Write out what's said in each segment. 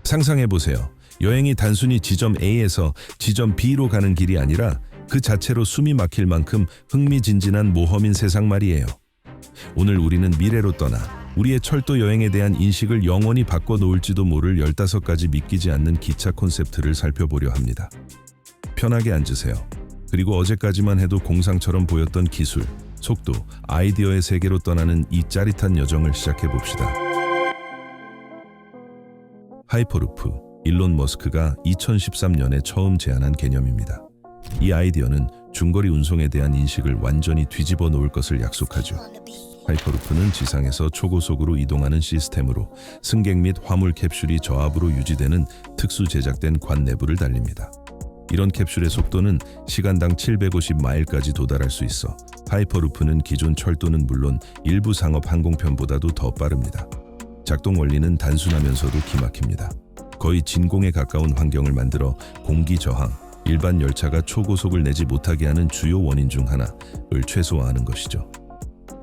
상상해보세요. 여행이 단순히 지점 A에서 지점 B로 가는 길이 아니라 그 자체로 숨이 막힐 만큼 흥미진진한 모험인 세상 말이에요. 오늘 우리는 미래로 떠나 우리의 철도 여행에 대한 인식을 영원히 바꿔놓을지도 모를 15가지 믿기지 않는 기차 콘셉트를 살펴보려 합니다. 편하게 앉으세요. 그리고 어제까지만 해도 공상처럼 보였던 기술, 속도, 아이디어의 세계로 떠나는 이 짜릿한 여정을 시작해봅시다. 하이퍼루프, 일론 머스크가 2013년에 처음 제안한 개념입니다. 이 아이디어는 중거리 운송에 대한 인식을 완전히 뒤집어 놓을 것을 약속하죠. 하이퍼루프는 지상에서 초고속으로 이동하는 시스템으로 승객 및 화물 캡슐이 저압으로 유지되는 특수 제작된 관 내부를 달립니다. 이런 캡슐의 속도는 시간당 750마일까지 도달할 수 있어 하이퍼루프는 기존 철도는 물론 일부 상업 항공편보다도 더 빠릅니다. 작동 원리는 단순하면서도 기막힙니다. 거의 진공에 가까운 환경을 만들어 공기 저항, 일반 열차가 초고속을 내지 못하게 하는 주요 원인 중 하나를 최소화하는 것이죠.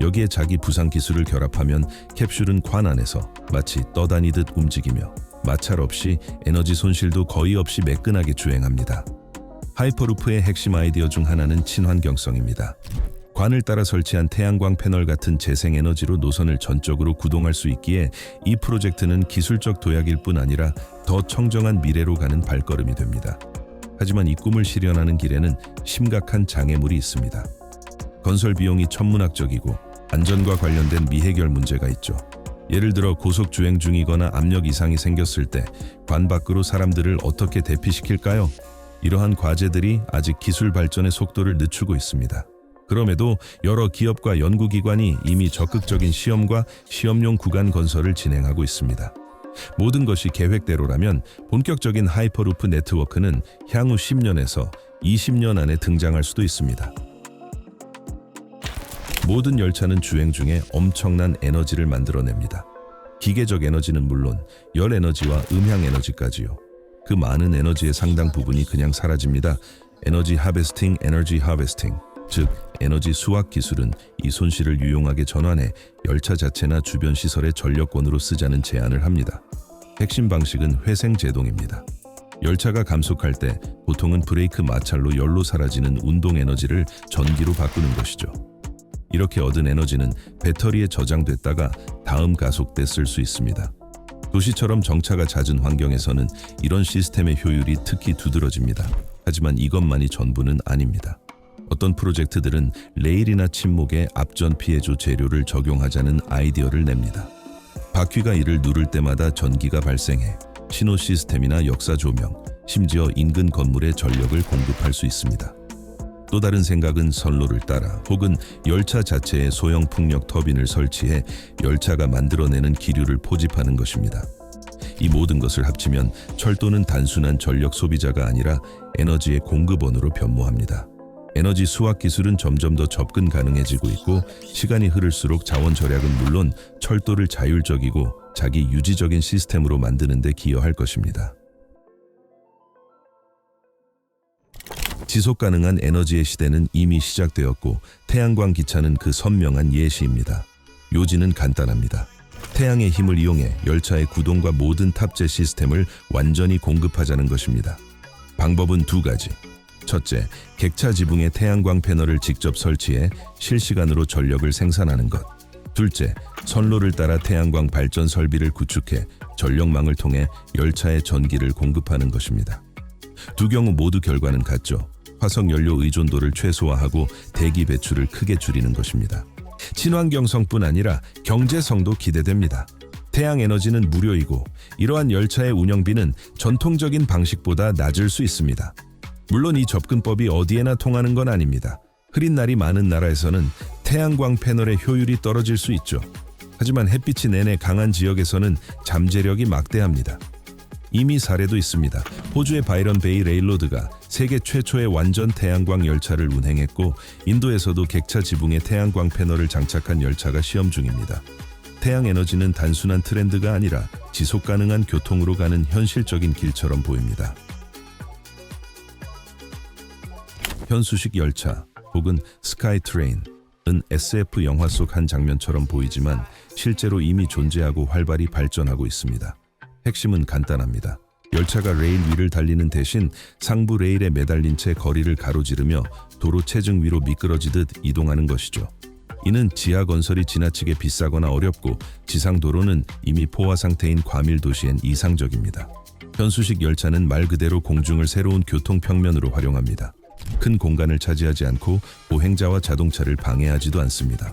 여기에 자기 부상 기술을 결합하면 캡슐은 관 안에서 마치 떠다니듯 움직이며 마찰 없이 에너지 손실도 거의 없이 매끈하게 주행합니다. 하이퍼루프의 핵심 아이디어 중 하나는 친환경성입니다. 관을 따라 설치한 태양광 패널 같은 재생에너지로 노선을 전적으로 구동할 수 있기에 이 프로젝트는 기술적 도약일 뿐 아니라 더 청정한 미래로 가는 발걸음이 됩니다. 하지만 이 꿈을 실현하는 길에는 심각한 장애물이 있습니다. 건설 비용이 천문학적이고 안전과 관련된 미해결 문제가 있죠. 예를 들어 고속 주행 중이거나 압력 이상이 생겼을 때 관 밖으로 사람들을 어떻게 대피시킬까요? 이러한 과제들이 아직 기술 발전의 속도를 늦추고 있습니다. 그럼에도 여러 기업과 연구기관이 이미 적극적인 시험과 시험용 구간 건설을 진행하고 있습니다. 모든 것이 계획대로라면 본격적인 하이퍼루프 네트워크는 향후 10년에서 20년 안에 등장할 수도 있습니다. 모든 열차는 주행 중에 엄청난 에너지를 만들어냅니다. 기계적 에너지는 물론 열 에너지와 음향 에너지까지요. 그 많은 에너지의 상당 부분이 그냥 사라집니다. 에너지 하베스팅, 즉 에너지 수확 기술은 이 손실을 유용하게 전환해 열차 자체나 주변 시설의 전력권으로 쓰자는 제안을 합니다. 핵심 방식은 회생 제동입니다. 열차가 감속할 때 보통은 브레이크 마찰로 열로 사라지는 운동 에너지를 전기로 바꾸는 것이죠. 이렇게 얻은 에너지는 배터리에 저장됐다가 다음 가속 때 쓸 수 있습니다. 도시처럼 정차가 잦은 환경에서는 이런 시스템의 효율이 특히 두드러집니다. 하지만 이것만이 전부는 아닙니다. 어떤 프로젝트들은 레일이나 침목에 앞전 피해조 재료를 적용하자는 아이디어를 냅니다. 바퀴가 이를 누를 때마다 전기가 발생해 신호 시스템이나 역사 조명, 심지어 인근 건물에 전력을 공급할 수 있습니다. 또 다른 생각은 선로를 따라 혹은 열차 자체에 소형 풍력 터빈을 설치해 열차가 만들어내는 기류를 포집하는 것입니다. 이 모든 것을 합치면 철도는 단순한 전력 소비자가 아니라 에너지의 공급원으로 변모합니다. 에너지 수확 기술은 점점 더 접근 가능해지고 있고 시간이 흐를수록 자원 절약은 물론 철도를 자율적이고 자기 유지적인 시스템으로 만드는 데 기여할 것입니다. 지속 가능한 에너지의 시대는 이미 시작되었고 태양광 기차는 그 선명한 예시입니다. 요지는 간단합니다. 태양의 힘을 이용해 열차의 구동과 모든 탑재 시스템을 완전히 공급하자는 것입니다. 방법은 두 가지. 첫째, 객차 지붕에 태양광 패널을 직접 설치해 실시간으로 전력을 생산하는 것. 둘째, 선로를 따라 태양광 발전 설비를 구축해 전력망을 통해 열차에 전기를 공급하는 것입니다. 두 경우 모두 결과는 같죠. 화석 연료 의존도를 최소화하고 대기 배출을 크게 줄이는 것입니다. 친환경성뿐 아니라 경제성도 기대됩니다. 태양 에너지는 무료이고 이러한 열차의 운영비는 전통적인 방식보다 낮을 수 있습니다. 물론 이 접근법이 어디에나 통하는 건 아닙니다. 흐린 날이 많은 나라에서는 태양광 패널의 효율이 떨어질 수 있죠. 하지만 햇빛이 내내 강한 지역에서는 잠재력이 막대합니다. 이미 사례도 있습니다. 호주의 바이런 베이 레일로드가 세계 최초의 완전 태양광 열차를 운행했고 인도에서도 객차 지붕에 태양광 패널을 장착한 열차가 시험 중입니다. 태양 에너지는 단순한 트렌드가 아니라 지속 가능한 교통으로 가는 현실적인 길처럼 보입니다. 현수식 열차 혹은 스카이트레인은 SF 영화 속 한 장면처럼 보이지만 실제로 이미 존재하고 활발히 발전하고 있습니다. 핵심은 간단합니다. 열차가 레일 위를 달리는 대신 상부 레일에 매달린 채 거리를 가로지르며 도로 체증 위로 미끄러지듯 이동하는 것이죠. 이는 지하 건설이 지나치게 비싸거나 어렵고 지상 도로는 이미 포화 상태인 과밀 도시엔 이상적입니다. 현수식 열차는 말 그대로 공중을 새로운 교통 평면으로 활용합니다. 큰 공간을 차지하지 않고 보행자와 자동차를 방해하지도 않습니다.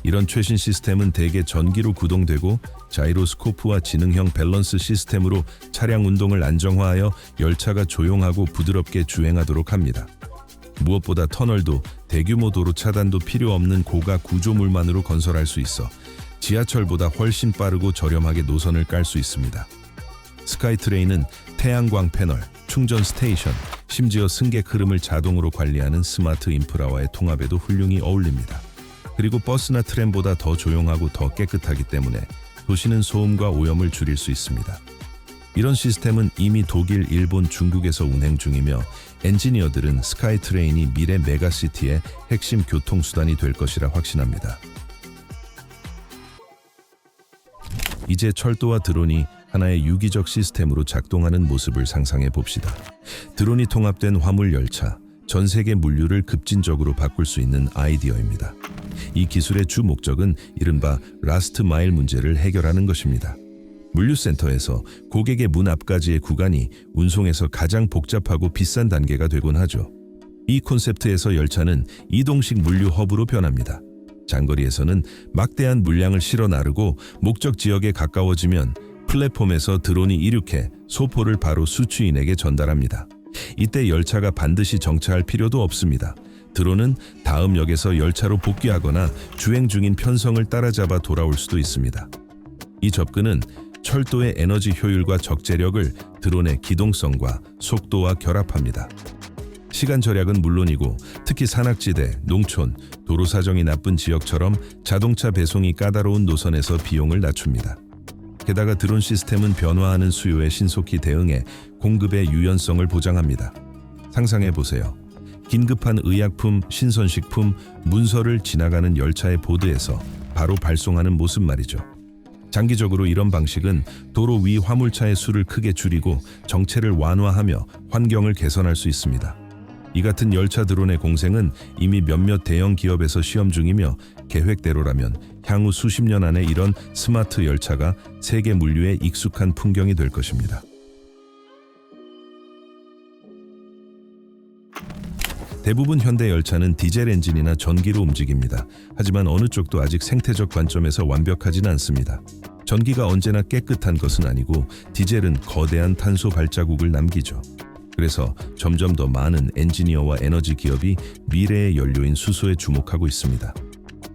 이런 최신 시스템은 대개 전기로 구동되고 자이로스코프와 지능형 밸런스 시스템으로 차량 운동을 안정화하여 열차가 조용하고 부드럽게 주행하도록 합니다. 무엇보다 터널도 대규모 도로 차단도 필요 없는 고가 구조물만으로 건설할 수 있어 지하철보다 훨씬 빠르고 저렴하게 노선을 깔 수 있습니다. 스카이트레인은 태양광 패널, 충전 스테이션, 심지어 승객 흐름을 자동으로 관리하는 스마트 인프라와의 통합에도 훌륭히 어울립니다. 그리고 버스나 트램보다 더 조용하고 더 깨끗하기 때문에 도시는 소음과 오염을 줄일 수 있습니다. 이런 시스템은 이미 독일, 일본, 중국에서 운행 중이며 엔지니어들은 스카이트레인이 미래 메가시티의 핵심 교통수단이 될 것이라 확신합니다. 이제 철도와 드론이 하나의 유기적 시스템으로 작동하는 모습을 상상해 봅시다. 드론이 통합된 화물 열차, 전 세계 물류를 급진적으로 바꿀 수 있는 아이디어입니다. 이 기술의 주 목적은 이른바 라스트 마일 문제를 해결하는 것입니다. 물류센터에서 고객의 문 앞까지의 구간이 운송에서 가장 복잡하고 비싼 단계가 되곤 하죠. 이 콘셉트에서 열차는 이동식 물류 허브로 변합니다. 장거리에서는 막대한 물량을 실어 나르고 목적 지역에 가까워지면 플랫폼에서 드론이 이륙해 소포를 바로 수취인에게 전달합니다. 이때 열차가 반드시 정차할 필요도 없습니다. 드론은 다음 역에서 열차로 복귀하거나 주행 중인 편성을 따라잡아 돌아올 수도 있습니다. 이 접근은 철도의 에너지 효율과 적재력을 드론의 기동성과 속도와 결합합니다. 시간 절약은 물론이고 특히 산악지대, 농촌, 도로 사정이 나쁜 지역처럼 자동차 배송이 까다로운 노선에서 비용을 낮춥니다. 게다가 드론 시스템은 변화하는 수요에 신속히 대응해 공급의 유연성을 보장합니다. 상상해 보세요. 긴급한 의약품, 신선식품, 문서를 지나가는 열차의 보드에서 바로 발송하는 모습 말이죠. 장기적으로 이런 방식은 도로 위 화물차의 수를 크게 줄이고 정체를 완화하며 환경을 개선할 수 있습니다. 이 같은 열차 드론의 공생은 이미 몇몇 대형 기업에서 시험 중이며 계획대로라면 향후 수십 년 안에 이런 스마트 열차가 세계 물류에 익숙한 풍경이 될 것입니다. 대부분 현대 열차는 디젤 엔진이나 전기로 움직입니다. 하지만 어느 쪽도 아직 생태적 관점에서 완벽하지는 않습니다. 전기가 언제나 깨끗한 것은 아니고 디젤은 거대한 탄소 발자국을 남기죠. 그래서 점점 더 많은 엔지니어와 에너지 기업이 미래의 연료인 수소에 주목하고 있습니다.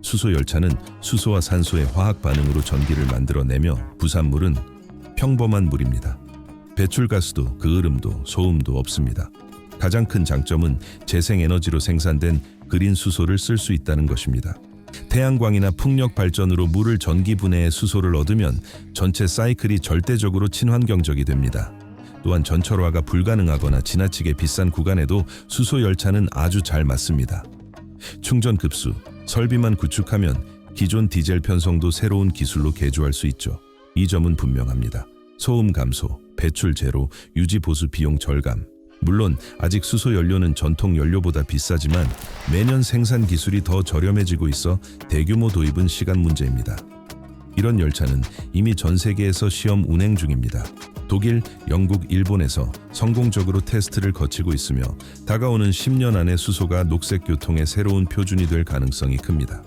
수소 열차는 수소와 산소의 화학 반응으로 전기를 만들어내며 부산물은 평범한 물입니다. 배출가스도 그을음도 소음도 없습니다. 가장 큰 장점은 재생에너지로 생산된 그린 수소를 쓸 수 있다는 것입니다. 태양광이나 풍력 발전으로 물을 전기 분해해 수소를 얻으면 전체 사이클이 절대적으로 친환경적이 됩니다. 또한 전철화가 불가능하거나 지나치게 비싼 구간에도 수소 열차는 아주 잘 맞습니다. 충전 급수, 설비만 구축하면 기존 디젤 편성도 새로운 기술로 개조할 수 있죠. 이 점은 분명합니다. 소음 감소, 배출 제로, 유지 보수 비용 절감. 물론 아직 수소 연료는 전통 연료보다 비싸지만 매년 생산 기술이 더 저렴해지고 있어 대규모 도입은 시간 문제입니다. 이런 열차는 이미 전 세계에서 시험 운행 중입니다. 독일, 영국, 일본에서 성공적으로 테스트를 거치고 있으며 다가오는 10년 안에 수소가 녹색 교통의 새로운 표준이 될 가능성이 큽니다.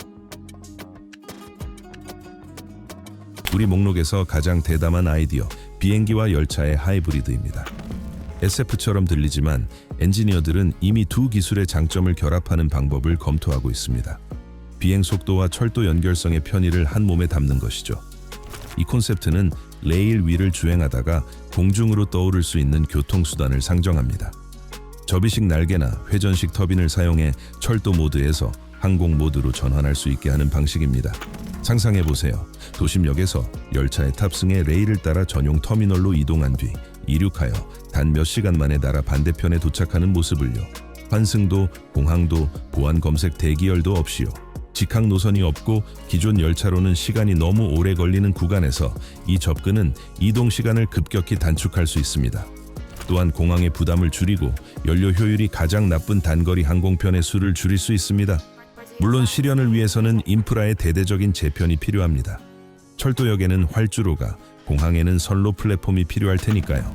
우리 목록에서 가장 대담한 아이디어, 비행기와 열차의 하이브리드입니다. SF처럼 들리지만 엔지니어들은 이미 두 기술의 장점을 결합하는 방법을 검토하고 있습니다. 비행 속도와 철도 연결성의 편의를 한 몸에 담는 것이죠. 이 콘셉트는 레일 위를 주행하다가 공중으로 떠오를 수 있는 교통수단을 상정합니다. 접이식 날개나 회전식 터빈을 사용해 철도 모드에서 항공 모드로 전환할 수 있게 하는 방식입니다. 상상해보세요. 도심역에서 열차에 탑승해 레일을 따라 전용 터미널로 이동한 뒤 이륙하여 단 몇 시간 만에 나라 반대편에 도착하는 모습을요. 환승도, 공항도, 보안 검색 대기열도 없이요. 직항 노선이 없고 기존 열차로는 시간이 너무 오래 걸리는 구간에서 이 접근은 이동 시간을 급격히 단축할 수 있습니다. 또한 공항의 부담을 줄이고 연료 효율이 가장 나쁜 단거리 항공편의 수를 줄일 수 있습니다. 물론 실현을 위해서는 인프라의 대대적인 재편이 필요합니다. 철도역에는 활주로가, 공항에는 선로 플랫폼이 필요할 테니까요.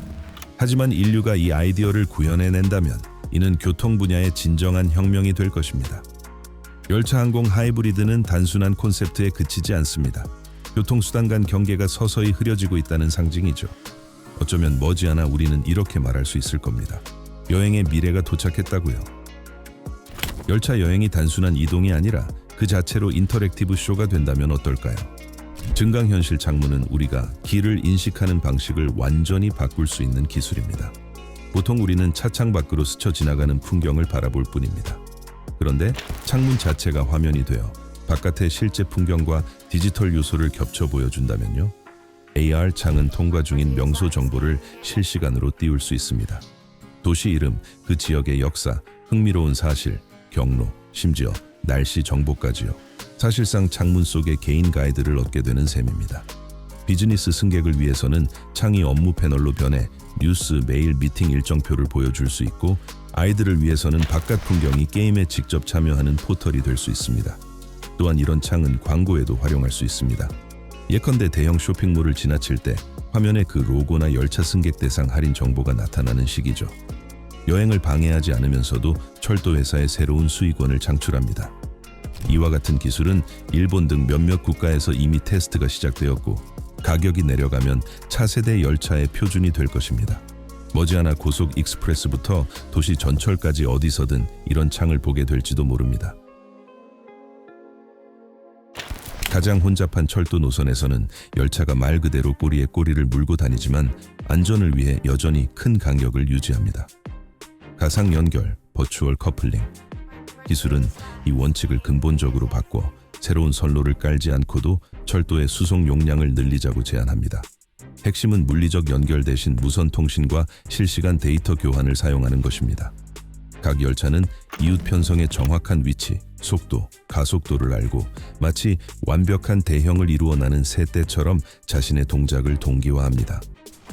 하지만 인류가 이 아이디어를 구현해낸다면 이는 교통 분야의 진정한 혁명이 될 것입니다. 열차 항공 하이브리드는 단순한 콘셉트에 그치지 않습니다. 교통수단 간 경계가 서서히 흐려지고 있다는 상징이죠. 어쩌면 머지않아 우리는 이렇게 말할 수 있을 겁니다. 여행의 미래가 도착했다고요. 열차 여행이 단순한 이동이 아니라 그 자체로 인터랙티브 쇼가 된다면 어떨까요? 증강현실 창문은 우리가 길을 인식하는 방식을 완전히 바꿀 수 있는 기술입니다. 보통 우리는 차창 밖으로 스쳐 지나가는 풍경을 바라볼 뿐입니다. 그런데 창문 자체가 화면이 되어 바깥의 실제 풍경과 디지털 요소를 겹쳐 보여준다면요. AR 창은 통과 중인 명소 정보를 실시간으로 띄울 수 있습니다. 도시 이름, 그 지역의 역사, 흥미로운 사실, 경로, 심지어 날씨 정보까지요. 사실상 창문 속에 개인 가이드를 얻게 되는 셈입니다. 비즈니스 승객을 위해서는 창이 업무 패널로 변해 뉴스, 메일, 미팅 일정표를 보여줄 수 있고, 아이들을 위해서는 바깥 풍경이 게임에 직접 참여하는 포털이 될 수 있습니다. 또한 이런 창은 광고에도 활용할 수 있습니다. 예컨대 대형 쇼핑몰을 지나칠 때 화면에 그 로고나 열차 승객 대상 할인 정보가 나타나는 시기죠. 여행을 방해하지 않으면서도 철도 회사의 새로운 수익원을 창출합니다. 이와 같은 기술은 일본 등 몇몇 국가에서 이미 테스트가 시작되었고, 가격이 내려가면 차세대 열차의 표준이 될 것입니다. 머지않아 고속 익스프레스부터 도시 전철까지 어디서든 이런 창을 보게 될지도 모릅니다. 가장 혼잡한 철도 노선에서는 열차가 말 그대로 꼬리에 꼬리를 물고 다니지만 안전을 위해 여전히 큰 간격을 유지합니다. 가상 연결, 버추얼 커플링. 기술은 이 원칙을 근본적으로 바꿔 새로운 선로를 깔지 않고도 철도의 수송 용량을 늘리자고 제안합니다. 핵심은 물리적 연결 대신 무선 통신과 실시간 데이터 교환을 사용하는 것입니다. 각 열차는 이웃 편성의 정확한 위치, 속도, 가속도를 알고 마치 완벽한 대형을 이루어 나는 새떼처럼 자신의 동작을 동기화합니다.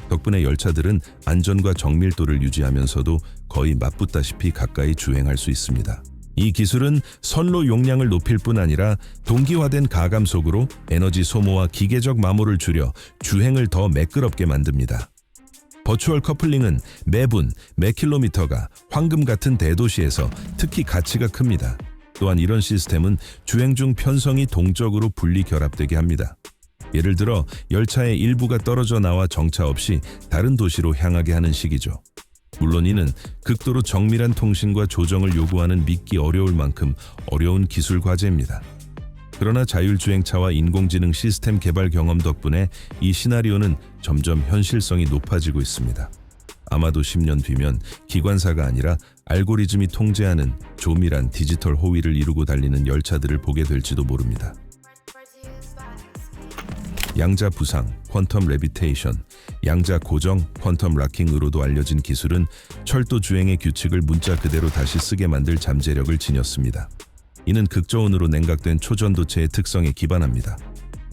덕분에 열차들은 안전과 정밀도를 유지하면서도 거의 맞붙다시피 가까이 주행할 수 있습니다. 이 기술은 선로 용량을 높일 뿐 아니라 동기화된 가감속으로 에너지 소모와 기계적 마모를 줄여 주행을 더 매끄럽게 만듭니다. 버추얼 커플링은 매분, 매킬로미터가 황금 같은 대도시에서 특히 가치가 큽니다. 또한 이런 시스템은 주행 중 편성이 동적으로 분리 결합되게 합니다. 예를 들어 열차의 일부가 떨어져 나와 정차 없이 다른 도시로 향하게 하는 식이죠. 물론 이는 극도로 정밀한 통신과 조정을 요구하는 믿기 어려울 만큼 어려운 기술 과제입니다. 그러나 자율주행차와 인공지능 시스템 개발 경험 덕분에 이 시나리오는 점점 현실성이 높아지고 있습니다. 아마도 10년 뒤면 기관사가 아니라 알고리즘이 통제하는 조밀한 디지털 호위를 이루고 달리는 열차들을 보게 될지도 모릅니다. 양자 부상, 퀀텀 레비테이션, 양자 고정, 퀀텀 락킹으로도 알려진 기술은 철도 주행의 규칙을 문자 그대로 다시 쓰게 만들 잠재력을 지녔습니다. 이는 극저온으로 냉각된 초전도체의 특성에 기반합니다.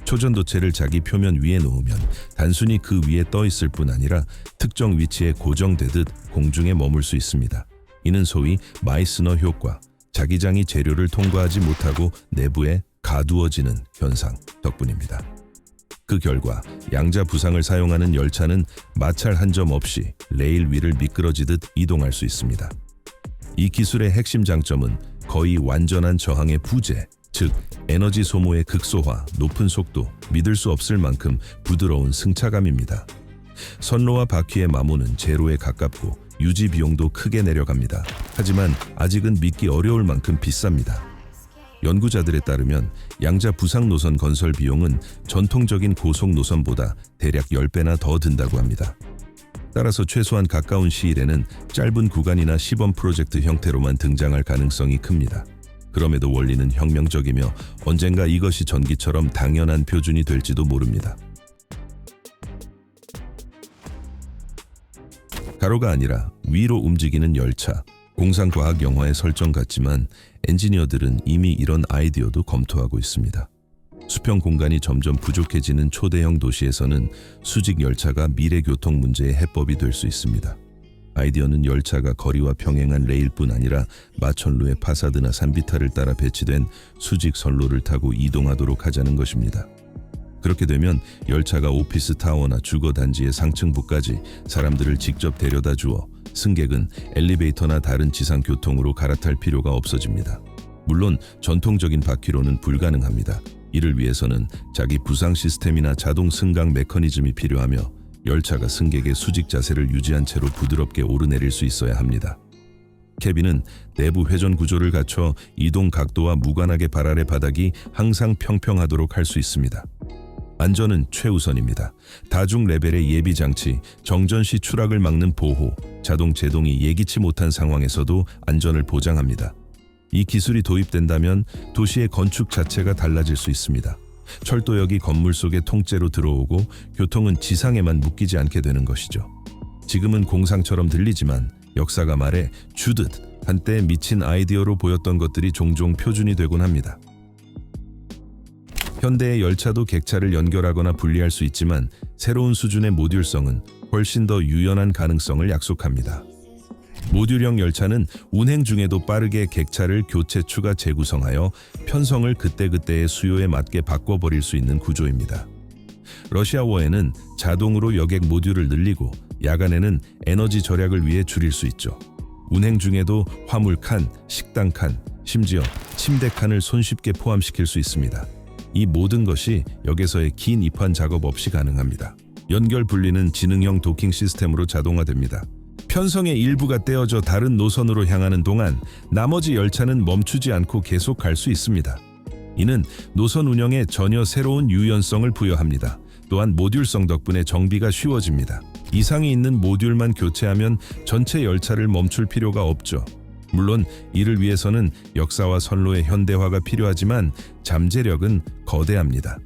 초전도체를 자기 표면 위에 놓으면 단순히 그 위에 떠 있을 뿐 아니라 특정 위치에 고정되듯 공중에 머물 수 있습니다. 이는 소위 마이스너 효과, 자기장이 재료를 통과하지 못하고 내부에 가두어지는 현상 덕분입니다. 그 결과 양자 부상을 사용하는 열차는 마찰 한 점 없이 레일 위를 미끄러지듯 이동할 수 있습니다. 이 기술의 핵심 장점은 거의 완전한 저항의 부재, 즉 에너지 소모의 극소화, 높은 속도, 믿을 수 없을 만큼 부드러운 승차감입니다. 선로와 바퀴의 마모는 제로에 가깝고 유지 비용도 크게 내려갑니다. 하지만 아직은 믿기 어려울 만큼 비쌉니다. 연구자들에 따르면 양자 부상 노선 건설 비용은 전통적인 고속 노선보다 대략 10배나 더 든다고 합니다. 따라서 최소한 가까운 시일에는 짧은 구간이나 시범 프로젝트 형태로만 등장할 가능성이 큽니다. 그럼에도 원리는 혁명적이며 언젠가 이것이 전기처럼 당연한 표준이 될지도 모릅니다. 가로가 아니라 위로 움직이는 열차. 공상과학 영화의 설정 같지만 엔지니어들은 이미 이런 아이디어도 검토하고 있습니다. 수평 공간이 점점 부족해지는 초대형 도시에서는 수직 열차가 미래 교통 문제의 해법이 될 수 있습니다. 아이디어는 열차가 거리와 평행한 레일뿐 아니라 마천루의 파사드나 산비탈을 따라 배치된 수직 선로를 타고 이동하도록 하자는 것입니다. 그렇게 되면 열차가 오피스 타워나 주거 단지의 상층부까지 사람들을 직접 데려다 주어 승객은 엘리베이터나 다른 지상 교통으로 갈아탈 필요가 없어집니다. 물론 전통적인 바퀴로는 불가능합니다. 이를 위해서는 자기 부상 시스템이나 자동 승강 메커니즘이 필요하며 열차가 승객의 수직 자세를 유지한 채로 부드럽게 오르내릴 수 있어야 합니다. 캐빈은 내부 회전 구조를 갖춰 이동 각도와 무관하게 발 아래 바닥이 항상 평평하도록 할 수 있습니다. 안전은 최우선입니다. 다중 레벨의 예비 장치, 정전 시 추락을 막는 보호, 자동 제동이 예기치 못한 상황에서도 안전을 보장합니다. 이 기술이 도입된다면 도시의 건축 자체가 달라질 수 있습니다. 철도역이 건물 속에 통째로 들어오고 교통은 지상에만 묶이지 않게 되는 것이죠. 지금은 공상처럼 들리지만 역사가 말해 주듯 한때 미친 아이디어로 보였던 것들이 종종 표준이 되곤 합니다. 현대의 열차도 객차를 연결하거나 분리할 수 있지만 새로운 수준의 모듈성은 훨씬 더 유연한 가능성을 약속합니다. 모듈형 열차는 운행 중에도 빠르게 객차를 교체 추가 재구성하여 편성을 그때그때의 수요에 맞게 바꿔버릴 수 있는 구조입니다. 러시아워에는 자동으로 여객 모듈을 늘리고 야간에는 에너지 절약을 위해 줄일 수 있죠. 운행 중에도 화물 칸, 식당 칸, 심지어 침대 칸을 손쉽게 포함시킬 수 있습니다. 이 모든 것이 역에서의 긴 입환 작업 없이 가능합니다. 연결 분리는 지능형 도킹 시스템으로 자동화됩니다. 편성의 일부가 떼어져 다른 노선으로 향하는 동안 나머지 열차는 멈추지 않고 계속 갈 수 있습니다. 이는 노선 운영에 전혀 새로운 유연성을 부여합니다. 또한 모듈성 덕분에 정비가 쉬워집니다. 이상이 있는 모듈만 교체하면 전체 열차를 멈출 필요가 없죠. 물론 이를 위해서는 역사와 선로의 현대화가 필요하지만 잠재력은 거대합니다.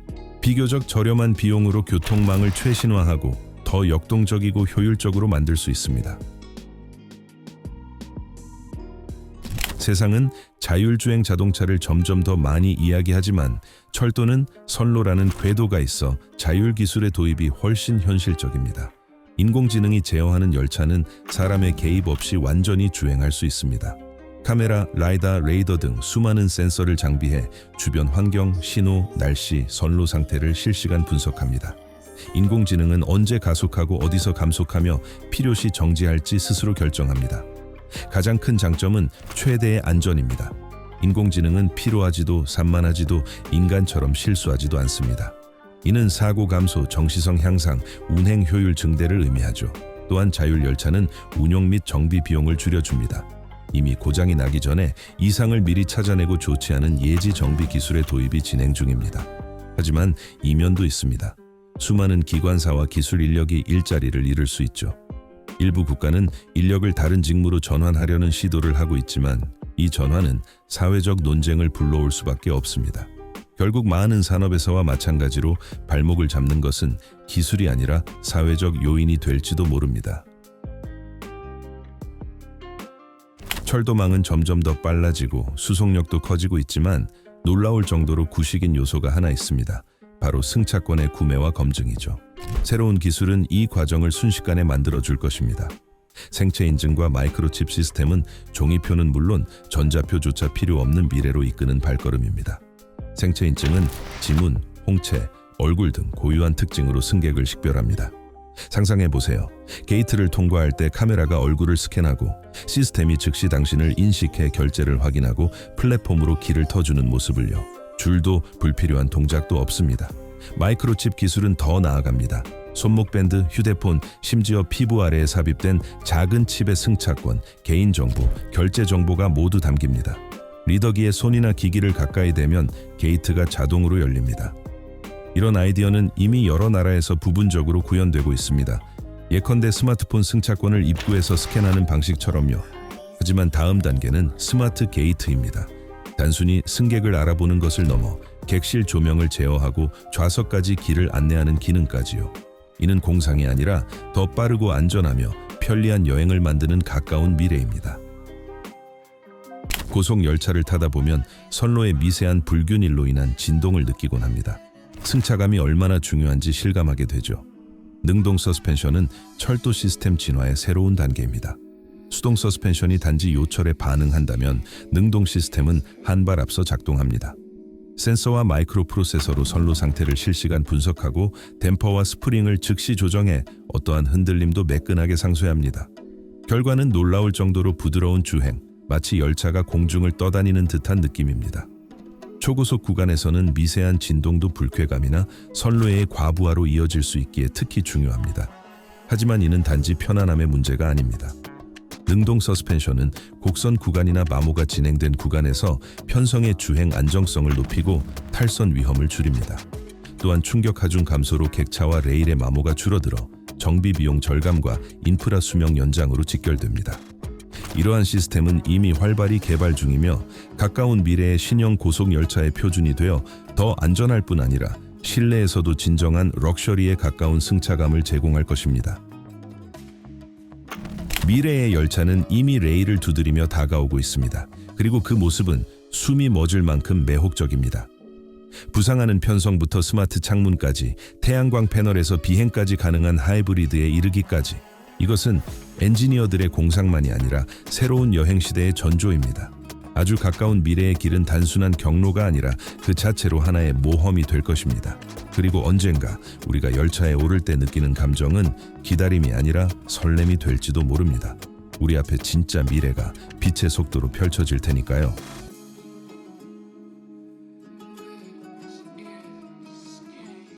비교적 저렴한 비용으로 교통망을 최신화하고 더 역동적이고 효율적으로 만들 수 있습니다. 세상은 자율주행 자동차를 점점 더 많이 이야기하지만 철도는 선로라는 궤도가 있어 자율기술의 도입이 훨씬 현실적입니다. 인공지능이 제어하는 열차는 사람의 개입 없이 완전히 주행할 수 있습니다. 카메라, 라이다, 레이더 등 수많은 센서를 장비해 주변 환경, 신호, 날씨, 선로 상태를 실시간 분석합니다. 인공지능은 언제 가속하고 어디서 감속하며 필요시 정지할지 스스로 결정합니다. 가장 큰 장점은 최대의 안전입니다. 인공지능은 피로하지도 산만하지도 인간처럼 실수하지도 않습니다. 이는 사고 감소, 정시성 향상, 운행 효율 증대를 의미하죠. 또한 자율 열차는 운용 및 정비 비용을 줄여줍니다. 이미 고장이 나기 전에 이상을 미리 찾아내고 조치하는 예지 정비 기술의 도입이 진행 중입니다. 하지만 이면도 있습니다. 수많은 기관사와 기술 인력이 일자리를 잃을 수 있죠. 일부 국가는 인력을 다른 직무로 전환하려는 시도를 하고 있지만 이 전환은 사회적 논쟁을 불러올 수밖에 없습니다. 결국 많은 산업에서와 마찬가지로 발목을 잡는 것은 기술이 아니라 사회적 요인이 될지도 모릅니다. 철도망은 점점 더 빨라지고 수송력도 커지고 있지만 놀라울 정도로 구식인 요소가 하나 있습니다. 바로 승차권의 구매와 검증이죠. 새로운 기술은 이 과정을 순식간에 만들어줄 것입니다. 생체 인증과 마이크로칩 시스템은 종이표는 물론 전자표조차 필요 없는 미래로 이끄는 발걸음입니다. 생체 인증은 지문, 홍채, 얼굴 등 고유한 특징으로 승객을 식별합니다. 상상해보세요. 게이트를 통과할 때 카메라가 얼굴을 스캔하고 시스템이 즉시 당신을 인식해 결제를 확인하고 플랫폼으로 길을 터주는 모습을요. 줄도 불필요한 동작도 없습니다. 마이크로칩 기술은 더 나아갑니다. 손목밴드, 휴대폰, 심지어 피부 아래에 삽입된 작은 칩의 승차권, 개인정보, 결제 정보가 모두 담깁니다. 리더기에 손이나 기기를 가까이 대면 게이트가 자동으로 열립니다. 이런 아이디어는 이미 여러 나라에서 부분적으로 구현되고 있습니다. 예컨대 스마트폰 승차권을 입구에서 스캔하는 방식처럼요. 하지만 다음 단계는 스마트 게이트입니다. 단순히 승객을 알아보는 것을 넘어 객실 조명을 제어하고 좌석까지 길을 안내하는 기능까지요. 이는 공상이 아니라 더 빠르고 안전하며 편리한 여행을 만드는 가까운 미래입니다. 고속 열차를 타다 보면 선로의 미세한 불균일로 인한 진동을 느끼곤 합니다. 승차감이 얼마나 중요한지 실감하게 되죠. 능동 서스펜션은 철도 시스템 진화의 새로운 단계입니다. 수동 서스펜션이 단지 요철에 반응한다면 능동 시스템은 한 발 앞서 작동합니다. 센서와 마이크로 프로세서로 선로 상태를 실시간 분석하고 댐퍼와 스프링을 즉시 조정해 어떠한 흔들림도 매끈하게 상쇄합니다. 결과는 놀라울 정도로 부드러운 주행, 마치 열차가 공중을 떠다니는 듯한 느낌입니다. 초고속 구간에서는 미세한 진동도 불쾌감이나 선로의 과부하로 이어질 수 있기에 특히 중요합니다. 하지만 이는 단지 편안함의 문제가 아닙니다. 능동 서스펜션은 곡선 구간이나 마모가 진행된 구간에서 편성의 주행 안정성을 높이고 탈선 위험을 줄입니다. 또한 충격 하중 감소로 객차와 레일의 마모가 줄어들어 정비 비용 절감과 인프라 수명 연장으로 직결됩니다. 이러한 시스템은 이미 활발히 개발 중이며 가까운 미래의 신형 고속 열차의 표준이 되어 더 안전할 뿐 아니라 실내에서도 진정한 럭셔리에 가까운 승차감을 제공할 것입니다. 미래의 열차는 이미 레일을 두드리며 다가오고 있습니다. 그리고 그 모습은 숨이 멎을 만큼 매혹적입니다. 부상하는 편성부터 스마트 창문까지 태양광 패널에서 비행까지 가능한 하이브리드에 이르기까지 이것은 엔지니어들의 공상만이 아니라 새로운 여행 시대의 전조입니다. 아주 가까운 미래의 길은 단순한 경로가 아니라 그 자체로 하나의 모험이 될 것입니다. 그리고 언젠가 우리가 열차에 오를 때 느끼는 감정은 기다림이 아니라 설렘이 될지도 모릅니다. 우리 앞에 진짜 미래가 빛의 속도로 펼쳐질 테니까요.